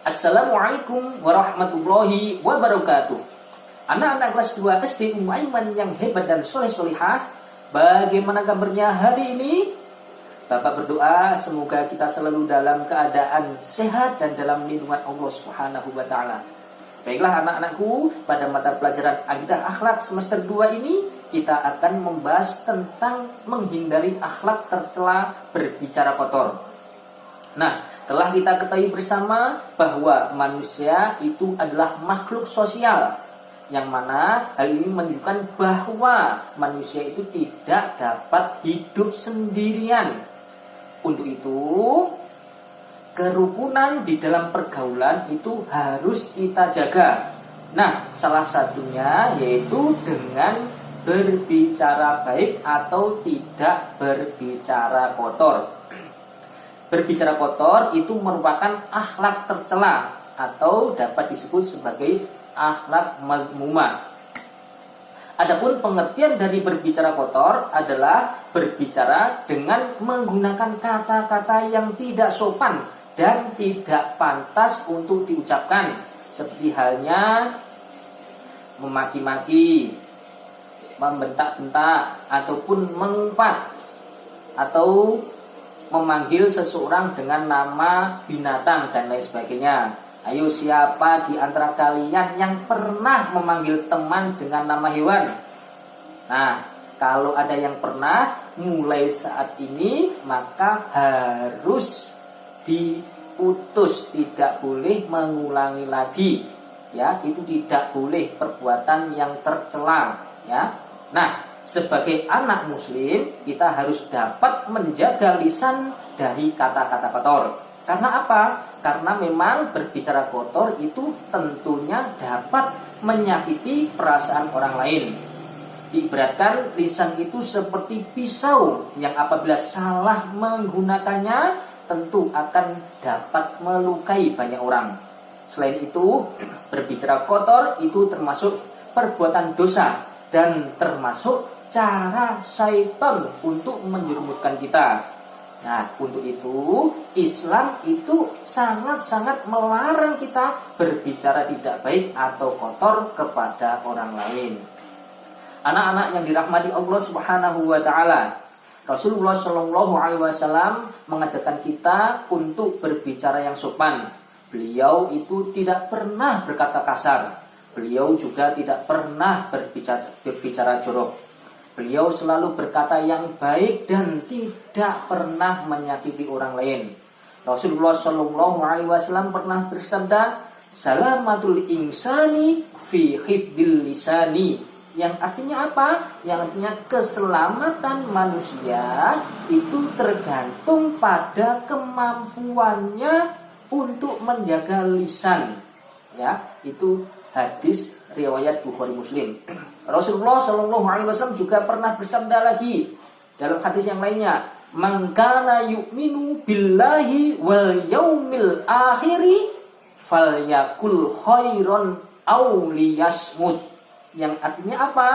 Assalamualaikum warahmatullahi wabarakatuh. Anak-anak kelas 2 SD Ummu Aiman yang hebat dan soleh-solihah, bagaimana kabarnya hari ini? Bapak berdoa semoga kita selalu dalam keadaan sehat dan dalam lindungan Allah Subhanahu wa taala. Baiklah anak-anakku, pada mata pelajaran Akidah Akhlak semester 2 ini kita akan membahas tentang menghindari akhlak tercela berbicara kotor. Nah, telah kita ketahui bersama bahwa manusia itu adalah makhluk sosial, yang mana hal ini menunjukkan bahwa manusia itu tidak dapat hidup sendirian. Untuk itu, kerukunan di dalam pergaulan itu harus kita jaga. Nah, salah satunya yaitu dengan berbicara baik atau tidak berbicara kotor. Berbicara kotor itu merupakan akhlak tercela atau dapat disebut sebagai akhlak mazmumah. Adapun pengertian dari berbicara kotor adalah berbicara dengan menggunakan kata-kata yang tidak sopan dan tidak pantas untuk diucapkan, seperti halnya memaki-maki, membentak-bentak, ataupun mengumpat, atau memanggil seseorang dengan nama binatang dan lain sebagainya. Ayo, siapa di antara kalian yang pernah memanggil teman dengan nama hewan? Nah, kalau ada yang pernah, mulai saat ini maka harus diputus, tidak boleh mengulangi lagi. Ya, itu tidak boleh perbuatan yang tercela, ya. Nah, sebagai anak muslim, kita harus dapat menjaga lisan dari kata-kata kotor. Karena apa? Karena memang berbicara kotor itu tentunya dapat menyakiti perasaan orang lain. Diibaratkan lisan itu seperti pisau yang apabila salah menggunakannya tentu akan dapat melukai banyak orang. Selain itu, berbicara kotor itu termasuk perbuatan dosa dan termasuk cara syaitan untuk menjerumuskan kita. Nah, untuk itu Islam itu sangat-sangat melarang kita berbicara tidak baik atau kotor kepada orang lain. Anak-anak yang dirahmati Allah Subhanahu wa taala, Rasulullah Shallallahu alaihi wasallam mengajarkan kita untuk berbicara yang sopan. Beliau itu tidak pernah berkata kasar. Beliau juga tidak pernah berbicara jorok. Beliau selalu berkata yang baik dan tidak pernah menyakiti orang lain. Rasulullah Shallallahu alaihi wasallam pernah bersabda, "Salamatul insani fi hifdil lisani." Yang artinya apa? Yang artinya keselamatan manusia itu tergantung pada kemampuannya untuk menjaga lisan. Ya, itu hadis riwayat Bukhari Muslim. Rasulullah Shallallahu alaihi wasallam juga pernah bersabda lagi dalam hadis yang lainnya, "Man kana yu'minu billahi wal yaumil akhiri falyakul khairon aw liyasmut." Yang artinya apa?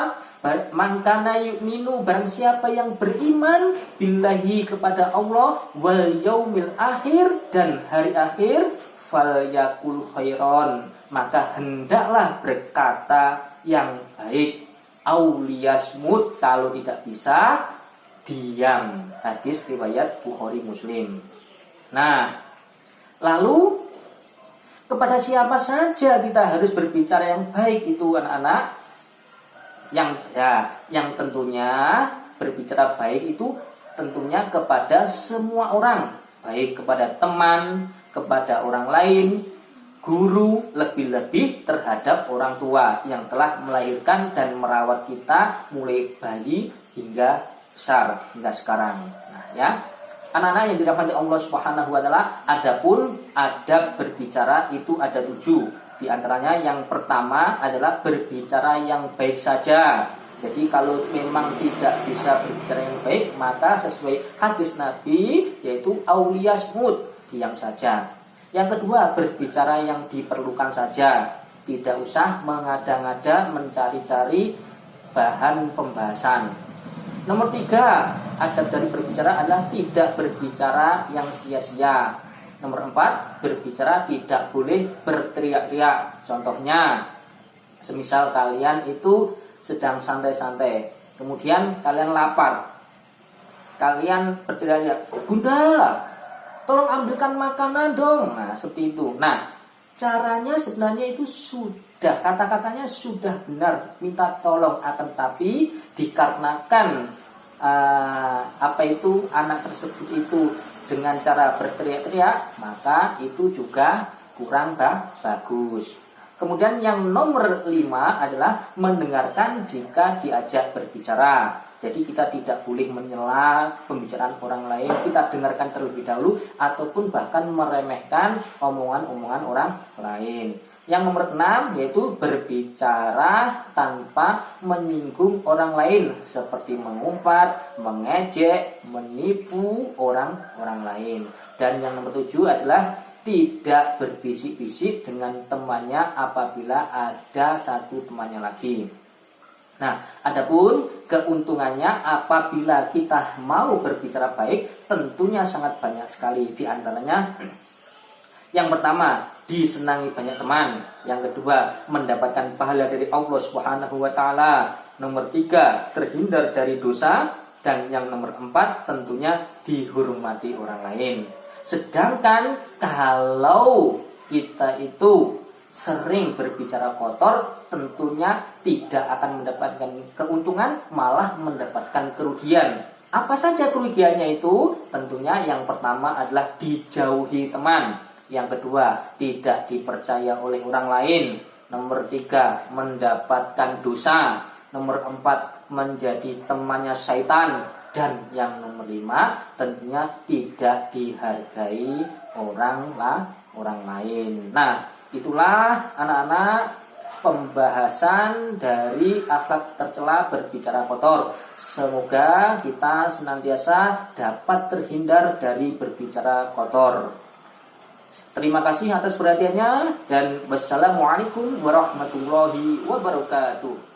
Man kana yu'minu, barang siapa yang beriman billahi kepada Allah, wal yaumil akhir, dan hari akhir, falyakul khairon, maka hendaklah berkata yang baik, auliyasmut, kalau tidak bisa diam. Hadis riwayat Bukhari Muslim. Nah, lalu kepada siapa saja kita harus berbicara yang baik itu anak-anak? Yang tentunya berbicara baik itu tentunya kepada semua orang, baik kepada teman, kepada orang lain, guru, lebih-lebih terhadap orang tua yang telah melahirkan dan merawat kita mulai bayi hingga besar, hingga sekarang. Nah, ya, anak-anak yang dirahmati Allah Subhanahu wa taala, adapun adab berbicara itu ada 7. Di antaranya yang pertama adalah berbicara yang baik saja. Jadi kalau memang tidak bisa berbicara yang baik, maka sesuai hadis Nabi yaitu auliyasmut, diam saja. Yang kedua, berbicara yang diperlukan saja. Tidak usah mengada-ngada mencari-cari bahan pembahasan. Nomor 3, adab dari berbicara adalah tidak berbicara yang sia-sia. Nomor 4, berbicara tidak boleh berteriak-teriak. Contohnya, semisal kalian itu sedang santai-santai, kemudian kalian lapar, kalian berteriak, "Bunda, tolong ambilkan makanan dong." Nah, seperti itu. Nah, caranya sebenarnya itu sudah, kata-katanya sudah benar, minta tolong, akan tapi dikarenakan anak tersebut itu dengan cara berteriak-teriak, maka itu juga kurang bagus. Kemudian yang nomor 5 adalah mendengarkan jika diajak berbicara. Jadi kita tidak boleh menyela pembicaraan orang lain, kita dengarkan terlebih dahulu ataupun bahkan meremehkan omongan-omongan orang lain. Yang nomor 6 yaitu berbicara tanpa menyinggung orang lain, seperti mengumpat, mengejek, menipu orang lain. Dan yang nomor 7 adalah tidak berbisik-bisik dengan temannya apabila ada satu temannya lagi. Nah, adapun keuntungannya apabila kita mau berbicara baik, tentunya sangat banyak sekali. Di antaranya, yang pertama, disenangi banyak teman. Yang kedua, mendapatkan pahala dari Allah Subhanahu wa taala. Nomor 3, terhindar dari dosa. Dan yang nomor 4, tentunya dihormati orang lain. Sedangkan kalau kita itu sering berbicara kotor, tentunya tidak akan mendapatkan keuntungan, malah mendapatkan kerugian. Apa saja kerugiannya itu? Tentunya yang pertama adalah dijauhi teman. Yang kedua, tidak dipercaya oleh orang lain. Nomor 3, mendapatkan dosa. Nomor 4, menjadi temannya syaitan. Dan yang nomor 5, tentunya tidak dihargai orang lain. Nah, itulah anak-anak pembahasan dari akhlak tercela berbicara kotor. Semoga kita senantiasa dapat terhindar dari berbicara kotor. Terima kasih atas perhatiannya dan wassalamualaikum warahmatullahi wabarakatuh.